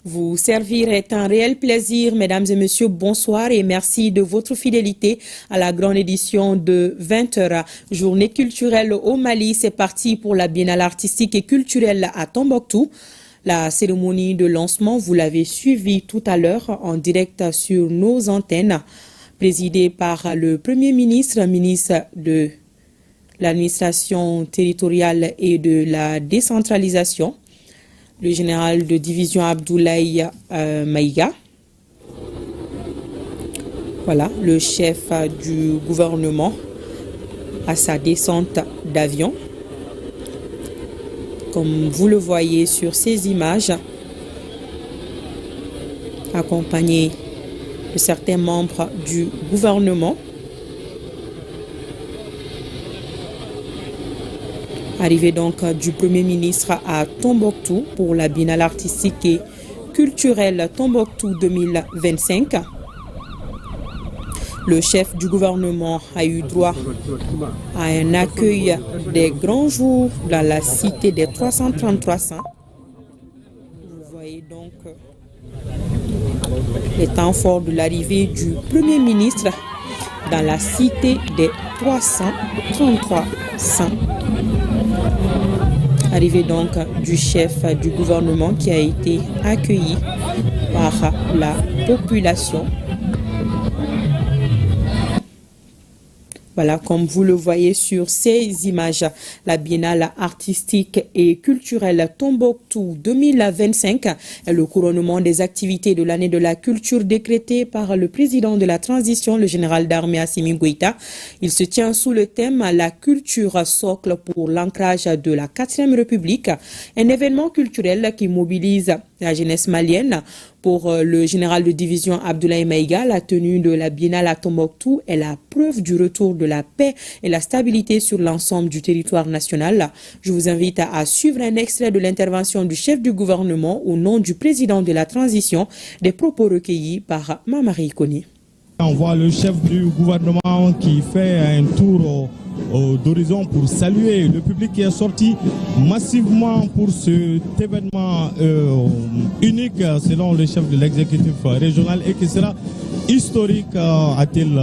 Vous servir est un réel plaisir, mesdames et messieurs, bonsoir et merci de votre fidélité à la grande édition de 20h. Journée culturelle au Mali, c'est parti pour la Biennale artistique et culturelle à Tombouctou. La cérémonie de lancement, vous l'avez suivie tout à l'heure en direct sur nos antennes, présidée par le Premier ministre, ministre de l'administration territoriale et de la décentralisation, le général de division Abdoulaye Maïga. Voilà, le chef du gouvernement à sa descente d'avion. Comme vous le voyez sur ces images, accompagné de certains membres du gouvernement. Arrivée donc du Premier ministre à Tombouctou pour la Biennale artistique et culturelle Tombouctou 2025. Le chef du gouvernement a eu droit à un accueil des grands jours dans la cité des 333 saints. Vous voyez donc les temps forts de l'arrivée du Premier ministre dans la cité des 333 saints. Arrivée donc du chef du gouvernement qui a été accueilli par la population. Voilà, comme vous le voyez sur ces images, la Biennale artistique et culturelle Tombouctou 2025 est le couronnement des activités de l'année de la culture décrétée par le président de la transition, le général d'armée Assimi Goïta. Il se tient sous le thème « La culture socle pour l'ancrage de la 4e République », un événement culturel qui mobilise la jeunesse malienne. Pour le général de division Abdoulaye Maïga, la tenue de la Biennale à Tombouctou est la preuve du retour de la paix et la stabilité sur l'ensemble du territoire national. Je vous invite à suivre un extrait de l'intervention du chef du gouvernement au nom du président de la transition, des propos recueillis par Mamari Koni. On voit le chef du gouvernement qui fait un tour d'horizon pour saluer le public qui est sorti massivement pour cet événement unique selon le chef de l'exécutif régional et qui sera historique, a-t-il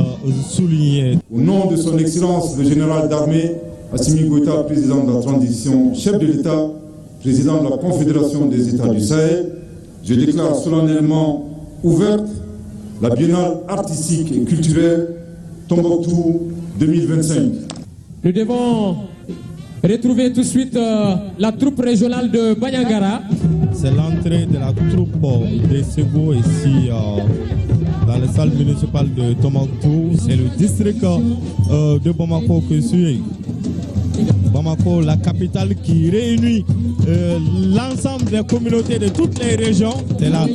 souligné. Au nom de son Excellence le général d'armée Assimi Goïta, président de la transition, chef de l'État, président de la Confédération des États du Sahel, je déclare solennellement ouverte la Biennale artistique et culturelle Tombouctou 2025. Nous devons retrouver tout de suite la troupe régionale de Banyangara. C'est l'entrée de la troupe des Ségou ici dans la salle municipale de Tombouctou. C'est le district de Bamako que suit. Bamako, la capitale qui réunit l'ensemble des communautés de toutes les régions. C'est la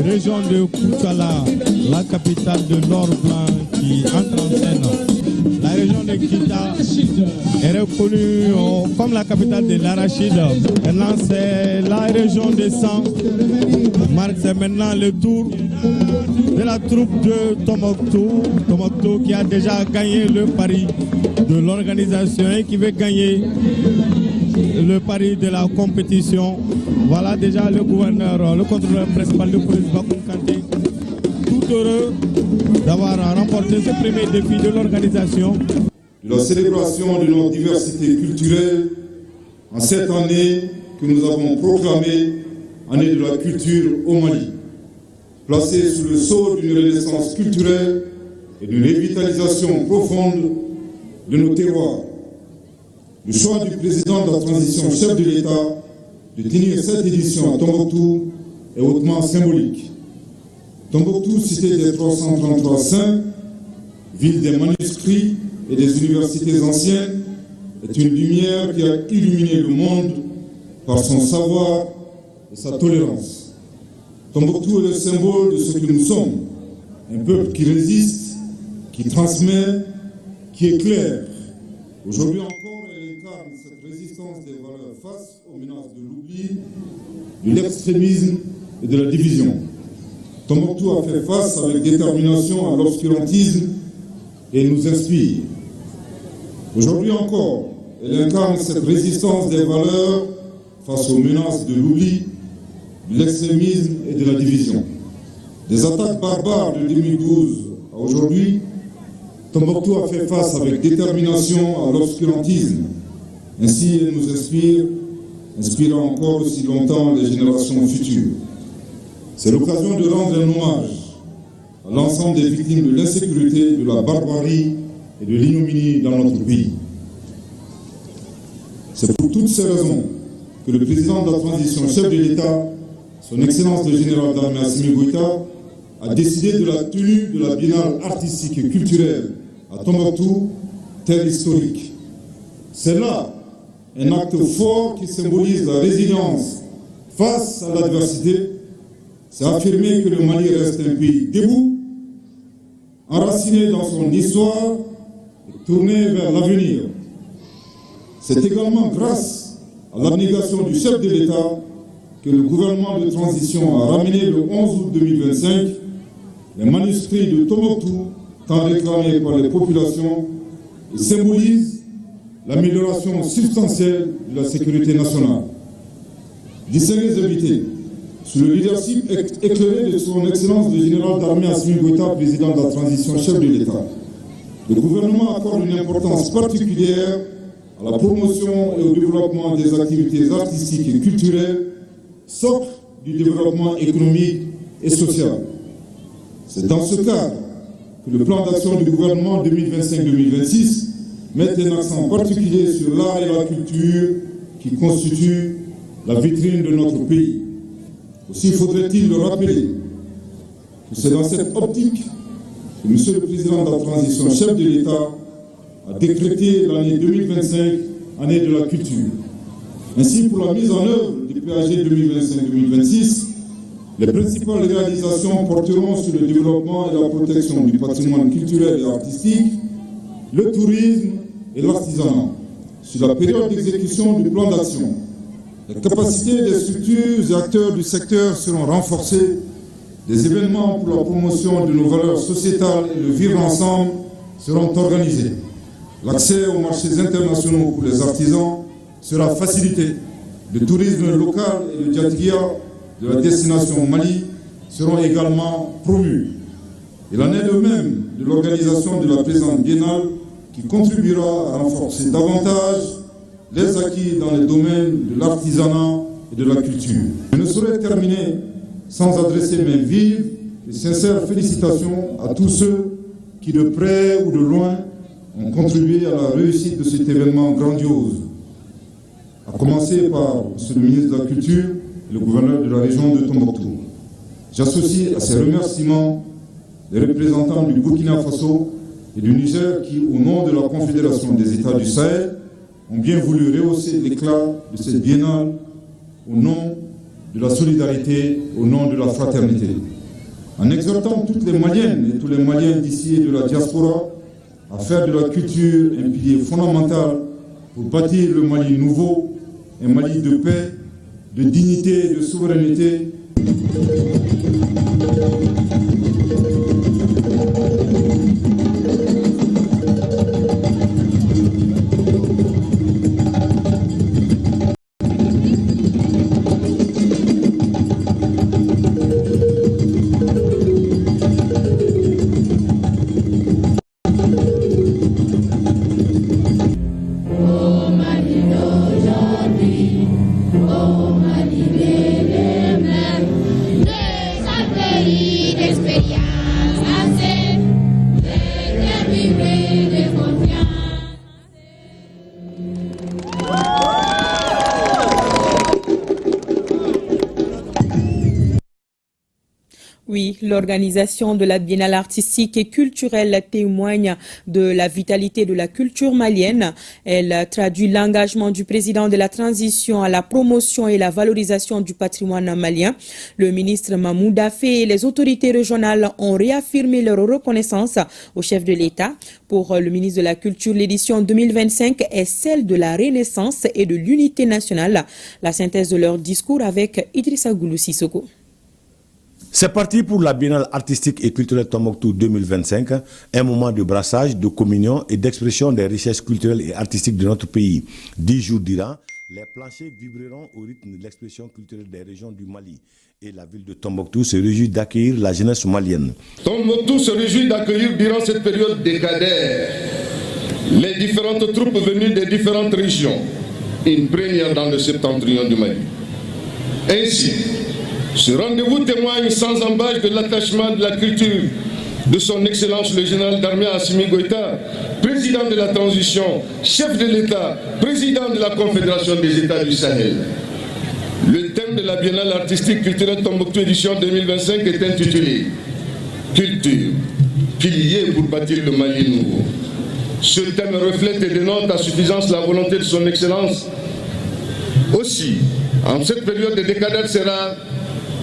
région de Koutala, la capitale de Nord-Blanc qui entre en scène. La région de Kita est reconnue comme la capitale de l'arachide. Maintenant, c'est la région des Sangs. C'est maintenant le tour de la troupe de Tombouctou. Tombouctou qui a déjà gagné le pari de l'organisation et qui veut gagner le pari de la compétition. Voilà déjà le gouverneur, le contrôleur principal de police Bakoum Kanté, tout heureux d'avoir remporté ce premier défi de l'organisation. La célébration de notre diversité culturelle en cette année que nous avons proclamée année de la culture au Mali, placée sous le sceau d'une renaissance culturelle et d'une revitalisation profonde de nos terroirs. Le choix du président de la transition, chef de l'État, de tenir cette édition à Tombouctou est hautement symbolique. Tombouctou, cité des 333 saints, ville des manuscrits et des universités anciennes, est une lumière qui a illuminé le monde par son savoir et sa tolérance. Tombouctou est le symbole de ce que nous sommes, un peuple qui résiste, qui transmet, qui éclaire. Aujourd'hui encore, elle incarne cette résistance des valeurs face aux menaces de l'oubli, de l'extrémisme et de la division. Tombouctou a fait face avec détermination à l'obscurantisme et nous inspire. Aujourd'hui encore, elle incarne cette résistance des valeurs face aux menaces de l'oubli, de l'extrémisme et de la division. Des attaques barbares de 2012 à aujourd'hui, Tombouctou a fait face avec détermination à l'obscurantisme. Ainsi, elle nous inspire, inspirant encore aussi longtemps les générations futures. C'est l'occasion de rendre un hommage à l'ensemble des victimes de l'insécurité, de la barbarie et de l'ignominie dans notre pays. C'est pour toutes ces raisons que le président de la transition, chef de l'État, son Excellence le général d'armée Assimi Goïta, a décidé de la tenue de la biennale artistique et culturelle à Tombouctou, terre historique. C'est là un acte fort qui symbolise la résilience face à l'adversité. C'est affirmer que le Mali reste un pays debout, enraciné dans son histoire et tourné vers l'avenir. C'est également grâce à l'abnégation du chef de l'État que le gouvernement de transition a ramené le 11 août 2025 les manuscrits de Tombouctou, tant réclamés par les populations, et symbolise l'amélioration substantielle de la sécurité nationale. Distingués invités, sous le leadership éclairé de son Excellence le général d'armée Assimi Goïta, président de la transition, chef de l'État, le gouvernement accorde une importance particulière à la promotion et au développement des activités artistiques et culturelles, socle du développement économique et social. C'est dans ce cadre que le plan d'action du gouvernement 2025-2026 met un accent particulier sur l'art et la culture qui constituent la vitrine de notre pays. Aussi faudrait-il le rappeler que c'est dans cette optique que M. le Président de la transition, chef de l'État, a décrété l'année 2025, année de la culture. Ainsi, pour la mise en œuvre du PAG 2025-2026, les principales réalisations porteront sur le développement et la protection du patrimoine culturel et artistique, le tourisme et l'artisanat. Sur la période d'exécution du plan d'action, les capacités des structures et acteurs du secteur seront renforcées, des événements pour la promotion de nos valeurs sociétales et de vivre ensemble seront organisés. L'accès aux marchés internationaux pour les artisans sera facilité. Le tourisme local et le diatriya de la destination Mali seront également promus. Il en est de même de l'organisation de la présente biennale qui contribuera à renforcer davantage les acquis dans les domaines de l'artisanat et de la culture. Je ne saurais terminer sans adresser mes vives et sincères félicitations à tous ceux qui, de près ou de loin, ont contribué à la réussite de cet événement grandiose. À commencer par M. le ministre de la Culture et le gouverneur de la région de Tombouctou. J'associe à ces remerciements les représentants du Burkina Faso et du Niger qui, au nom de la Confédération des États du Sahel, ont bien voulu rehausser l'éclat de cette biennale au nom de la solidarité, au nom de la fraternité. En exhortant toutes les Maliennes et tous les Maliens d'ici et de la diaspora à faire de la culture un pilier fondamental pour bâtir le Mali nouveau, un Mali de paix, de dignité et de souveraineté. Oui, l'organisation de la Biennale artistique et culturelle témoigne de la vitalité de la culture malienne. Elle traduit l'engagement du président de la transition à la promotion et la valorisation du patrimoine malien. Le ministre Mahmoud Affé et les autorités régionales ont réaffirmé leur reconnaissance au chef de l'État. Pour le ministre de la Culture, l'édition 2025 est celle de la renaissance et de l'unité nationale. La synthèse de leur discours avec Idrissa Goulou Sissoko. C'est parti pour la Biennale artistique et culturelle Tombouctou 2025, un moment de brassage, de communion et d'expression des richesses culturelles et artistiques de notre pays. 10 jours durant, Les planchers vibreront au rythme de l'expression culturelle des régions du Mali. Et la ville de Tombouctou se réjouit d'accueillir la jeunesse malienne. Tombouctou se réjouit d'accueillir durant cette période décadaire les différentes troupes venues des différentes régions, une première dans le septentrion du Mali. Ainsi, ce rendez-vous témoigne sans embâche de l'attachement de la culture de son Excellence le général d'armée Assimi Goïta, président de la transition, chef de l'État, président de la Confédération des États du Sahel. Le thème de la Biennale artistique culturelle Tombouctou édition 2025 est intitulé « Culture, pilier pour bâtir le Mali nouveau ». Ce thème reflète et dénote à suffisance la volonté de son Excellence. Aussi, en cette période de décadence sera,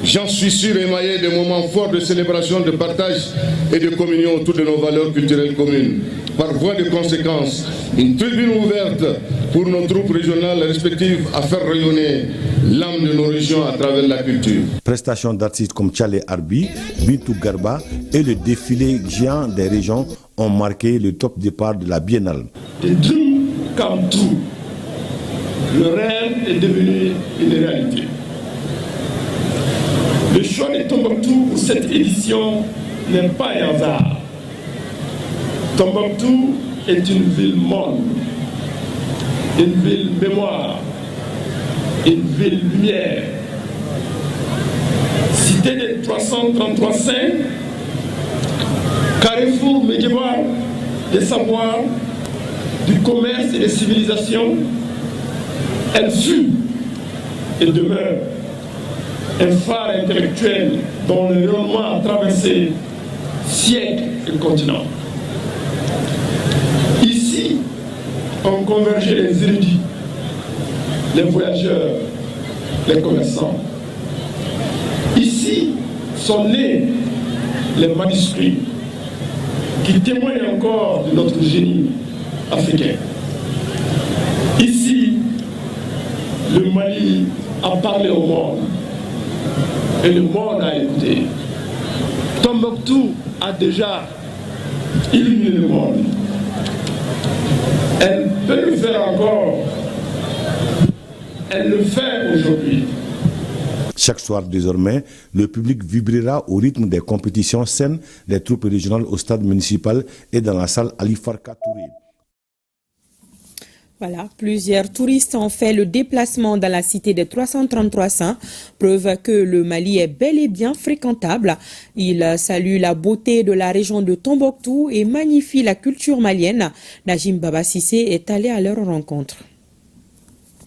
j'en suis sûr, émaillé de moments forts de célébration, de partage et de communion autour de nos valeurs culturelles communes. Par voie de conséquence, une tribune ouverte pour nos troupes régionales respectives à faire rayonner l'âme de nos régions à travers la culture. Prestations d'artistes comme Tchale Arbi, Bintou Garba et le défilé géant des régions ont marqué le top départ de la Biennale. The dream come true. Le rêve est devenu une réalité. Le choix de Tombouctou pour cette édition n'est pas un hasard. Tombouctou est une ville monde, une ville mémoire, une ville lumière. Cité des 333 saints, carrefour médiéval des savoirs, du commerce et des civilisations, elle fut et demeure un phare intellectuel dont le rayonnement a traversé siècles et continents. Ici, ont convergé les érudits, les voyageurs, les commerçants. Ici sont nés les manuscrits qui témoignent encore de notre génie africain. Ici, le Mali a parlé au monde et le monde a écouté. Tombouctou a déjà illuminé le monde. Elle peut le faire encore. Elle le fait aujourd'hui. Chaque soir désormais, le public vibrera au rythme des compétitions saines des troupes régionales au stade municipal et dans la salle Ali Farka Touré. Voilà, plusieurs touristes ont fait le déplacement dans la cité des 333 saints, preuve que le Mali est bel et bien fréquentable. Ils saluent la beauté de la région de Tombouctou et magnifient la culture malienne. Najim Baba Sissé est allé à leur rencontre.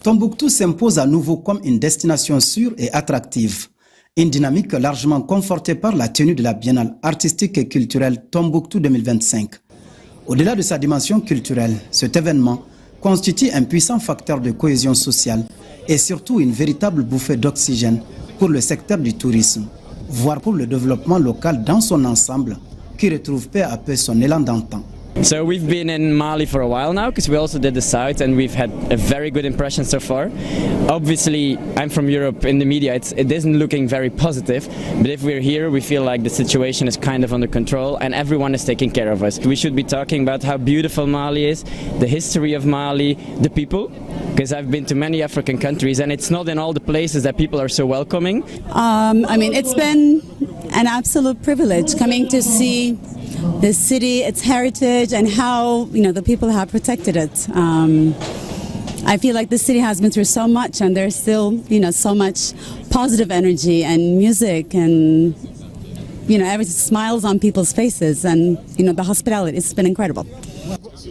Tombouctou s'impose à nouveau comme une destination sûre et attractive. Une dynamique largement confortée par la tenue de la Biennale artistique et culturelle Tombouctou 2025. Au-delà de sa dimension culturelle, cet événement constitue un puissant facteur de cohésion sociale et surtout une véritable bouffée d'oxygène pour le secteur du tourisme, voire pour le développement local dans son ensemble, qui retrouve peu à peu son élan d'antan. So we've been in Mali for a while now because we also did the south and we've had a very good impression so far. Obviously, I'm from Europe. In the media it isn't looking very positive, but if we're here we feel like the situation is kind of under control and everyone is taking care of us. We should be talking about how beautiful Mali is, the history of Mali, the people, because I've been to many African countries and it's not in all the places that people are so welcoming. I mean, it's been an absolute privilege coming to see the city, its heritage, and how the people have protected it. I feel like the city has been through so much, and there's still so much positive energy and music, and every smiles on people's faces, and the hospitality. It's been incredible.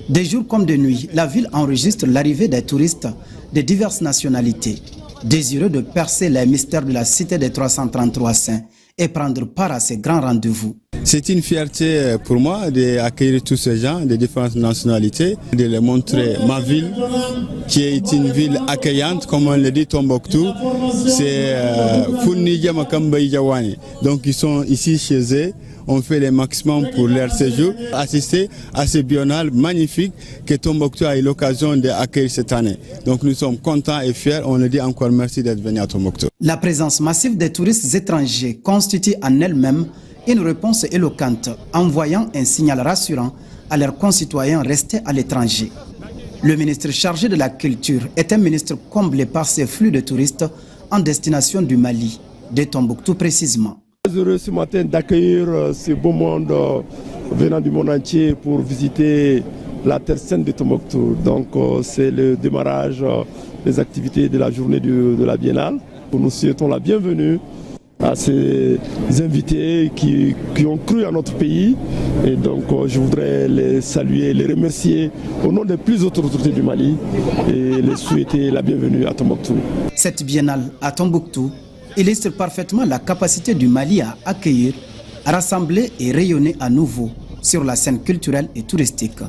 Des jours comme de nuit, la ville enregistre l'arrivée des touristes de diverses nationalités, désireux de percer les mystères de la cité des 333 saints et prendre part à ces grands rendez-vous. C'est une fierté pour moi d'accueillir tous ces gens de différentes nationalités, de leur montrer ma ville, qui est une ville accueillante, comme on le dit Tombouctou. C'est Founidjama Kambaï Jawani. Donc ils sont ici chez eux. On fait le maximum pour leur séjour, assister à ce biennale magnifique que Tombouctou a eu l'occasion d'accueillir cette année. Donc nous sommes contents et fiers. On le dit encore merci d'être venu à Tombouctou. La présence massive des touristes étrangers constitue en elle-même une réponse éloquente, envoyant un signal rassurant à leurs concitoyens restés à l'étranger. Le ministre chargé de la culture est un ministre comblé par ces flux de touristes en destination du Mali, de Tombouctou précisément. Je suis heureux ce matin d'accueillir ce beau monde venant du monde entier pour visiter la terre sainte de Tombouctou. Donc c'est le démarrage des activités de la journée de la Biennale. Nous souhaitons la bienvenue à ces invités qui ont cru à notre pays. Et donc je voudrais les saluer, les remercier au nom des plus hautes autorités du Mali et les souhaiter la bienvenue à Tombouctou. Cette biennale à Tombouctou illustre parfaitement la capacité du Mali à accueillir, à rassembler et rayonner à nouveau sur la scène culturelle et touristique.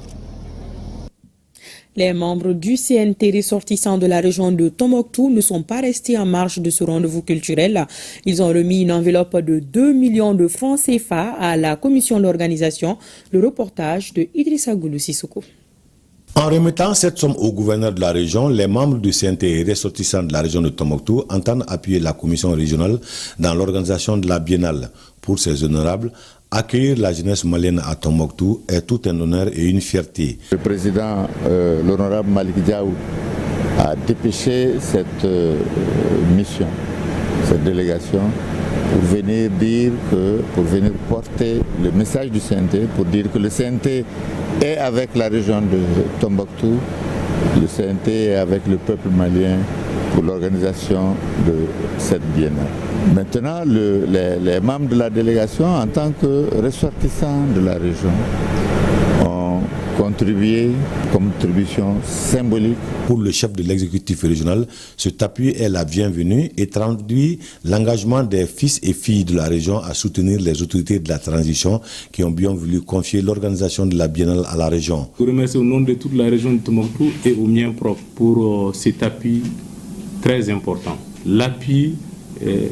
Les membres du CNT ressortissants de la région de Tombouctou ne sont pas restés en marge de ce rendez-vous culturel. Ils ont remis une enveloppe de 2 millions de francs CFA à la commission d'organisation. Le reportage de Idrissa Goulou Sissoko. En remettant cette somme au gouverneur de la région, les membres du CNT ressortissants de la région de Tombouctou entendent appuyer la commission régionale dans l'organisation de la Biennale. Pour ces honorables, accueillir la jeunesse malienne à Tombouctou est tout un honneur et une fierté. Le président, l'honorable Malik Diaw, a dépêché cette mission, cette délégation, pour venir dire pour venir porter le message du CNT, pour dire que le CNT est avec la région de Tombouctou, le CNT est avec le peuple malien pour l'organisation de cette biennale. Maintenant, les membres de la délégation, en tant que ressortissants de la région, ont contribué comme contribution symbolique. Pour le chef de l'exécutif régional, cet appui est la bienvenue et traduit l'engagement des fils et filles de la région à soutenir les autorités de la transition qui ont bien voulu confier l'organisation de la biennale à la région. Je vous remercie au nom de toute la région de Tombouctou et au mien propre pour cet appui très important. L'appui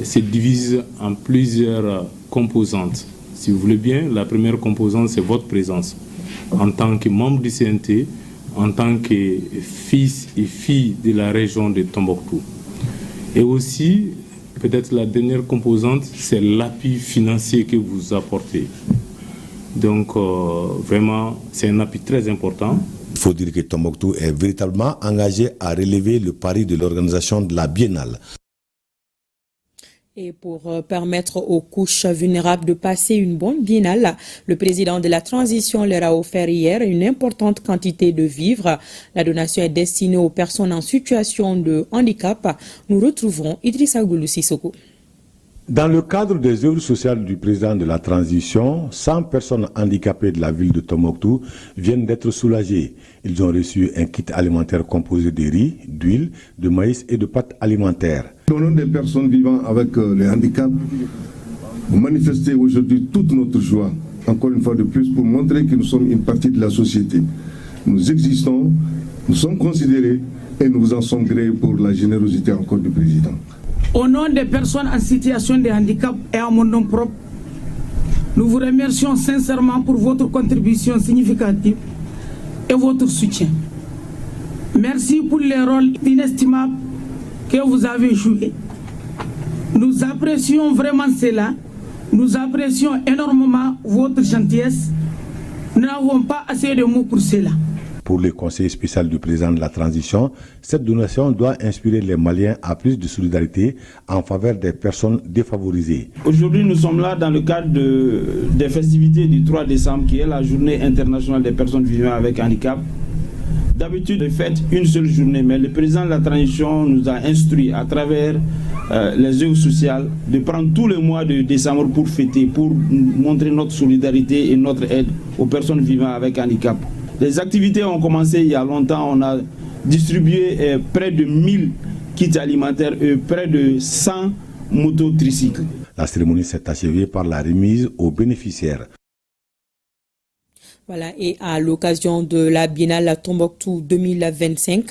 se divise en plusieurs composantes. Si vous voulez bien, la première composante, c'est votre présence en tant que membre du CNT, en tant que fils et filles de la région de Tombouctou. Et aussi, peut-être la dernière composante, c'est l'appui financier que vous apportez. Donc, vraiment, c'est un appui très important. Il faut dire que Tombouctou est véritablement engagé à relever le pari de l'organisation de la Biennale. Et pour permettre aux couches vulnérables de passer une bonne biennale, le président de la transition leur a offert hier une importante quantité de vivres. La donation est destinée aux personnes en situation de handicap. Nous retrouvons Idrissa Goulou Sissoko. Dans le cadre des œuvres sociales du président de la transition, 100 personnes handicapées de la ville de Tombouctou viennent d'être soulagées. Ils ont reçu un kit alimentaire composé de riz, d'huile, de maïs et de pâtes alimentaires. Au nom des personnes vivant avec les handicaps, vous manifestez aujourd'hui toute notre joie, encore une fois de plus, pour montrer que nous sommes une partie de la société. Nous existons, nous sommes considérés et nous vous en sommes grés pour la générosité encore du président. Au nom des personnes en situation de handicap et à mon nom propre, nous vous remercions sincèrement pour votre contribution significative et votre soutien. Merci pour les rôles inestimables que vous avez joués. Nous apprécions vraiment cela. Nous apprécions énormément votre gentillesse. Nous n'avons pas assez de mots pour cela. Pour le conseiller spécial du président de la transition, cette donation doit inspirer les Maliens à plus de solidarité en faveur des personnes défavorisées. Aujourd'hui, nous sommes là dans le cadre des festivités du 3 décembre, qui est la journée internationale des personnes vivant avec handicap. D'habitude, on fait une seule journée, mais le président de la transition nous a instruit à travers les œuvres sociales de prendre tous les mois de décembre pour fêter, pour montrer notre solidarité et notre aide aux personnes vivant avec handicap. Les activités ont commencé il y a longtemps. On a distribué près de 1000 kits alimentaires et près de 100 motos tricycles. La cérémonie s'est achevée par la remise aux bénéficiaires. Voilà, et à l'occasion de la Biennale Tombouctou 2025,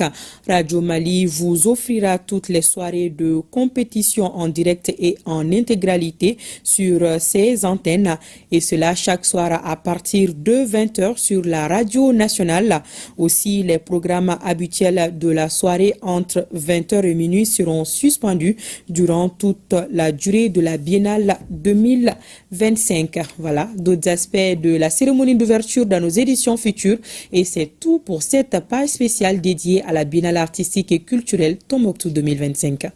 Radio Mali vous offrira toutes les soirées de compétition en direct et en intégralité sur ses antennes, et cela chaque soir à partir de 20h sur la radio nationale. Aussi, les programmes habituels de la soirée entre 20h et minuit seront suspendus durant toute la durée de la Biennale 2025. Voilà, d'autres aspects de la cérémonie d'ouverture culture dans nos éditions futures. Et c'est tout pour cette page spéciale dédiée à la Biennale artistique et culturelle Tombouctou 2025.